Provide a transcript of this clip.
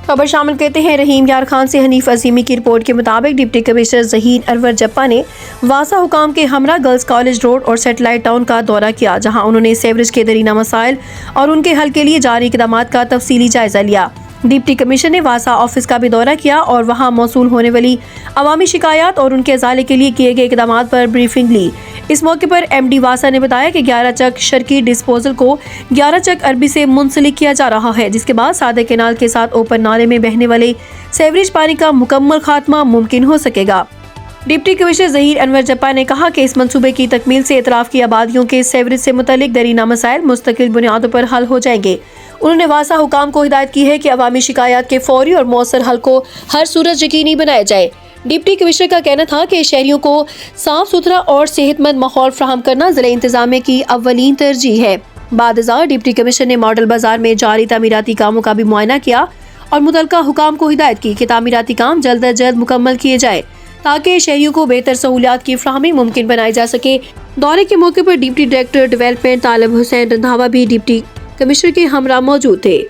خبر شامل کرتے ہیں رحیم یار خان سے حنیف عظیمی کی رپورٹ کے مطابق ڈپٹی کمشنر ظہیر انور جپا نے واسا حکام کے ہمراہ گرلز کالج روڈ اور سیٹلائٹ ٹاؤن کا دورہ کیا، جہاں انہوں نے سیوریج کے درینہ مسائل اور ان کے حل کے لیے جاری اقدامات کا تفصیلی جائزہ لیا۔ ڈپٹی کمشنر نے واسا آفس کا بھی دورہ کیا اور وہاں موصول ہونے والی عوامی شکایات اور ان کے ازالے کے لیے کیے گئے اقدامات پر بریفنگ لی۔ اس موقع پر ایم ڈی واسا نے بتایا کہ 11 چک شرکی ڈسپوزل کو 11 چک عربی سے منسلک کیا جا رہا ہے، جس کے بعد سادہ کینال کے ساتھ اوپن نالے میں بہنے والے سیوریج پانی کا مکمل خاتمہ ممکن ہو سکے گا۔ ڈپٹی کمشنر ظہیر انور جپا نے کہا کہ اس منصوبے کی تکمیل سے اطراف کی آبادیوں کے سیوریج سے متعلق درینہ مسائل مستقل بنیادوں پر حل ہو جائیں گے۔ انہوں نے واسا حکام کو ہدایت کی ہے کہ عوامی شکایات کے فوری اور مؤثر حل کو ہر صورت یقینی بنایا جائے۔ ڈپٹی کمشنر کا کہنا تھا کہ شہریوں کو صاف ستھرا اور صحت مند ماحول فراہم کرنا ضلع انتظامیہ کی اولین ترجیح ہے۔ بعد ازاں ڈپٹی کمشنر نے ماڈل بازار میں جاری تعمیراتی کاموں کا بھی معائنہ کیا اور متعلقہ حکام کو ہدایت کی کہ تعمیراتی کام جلد از جلد مکمل کیے جائے تاکہ شہریوں کو بہتر سہولیات کی فراہمی ممکن بنائی جا سکے۔ دورے کے موقع پر ڈپٹی ڈائریکٹر ڈیولپمنٹ طالب حسین رندھاوا بھی ڈپٹی کمشنر کے ہمراہ موجود تھے۔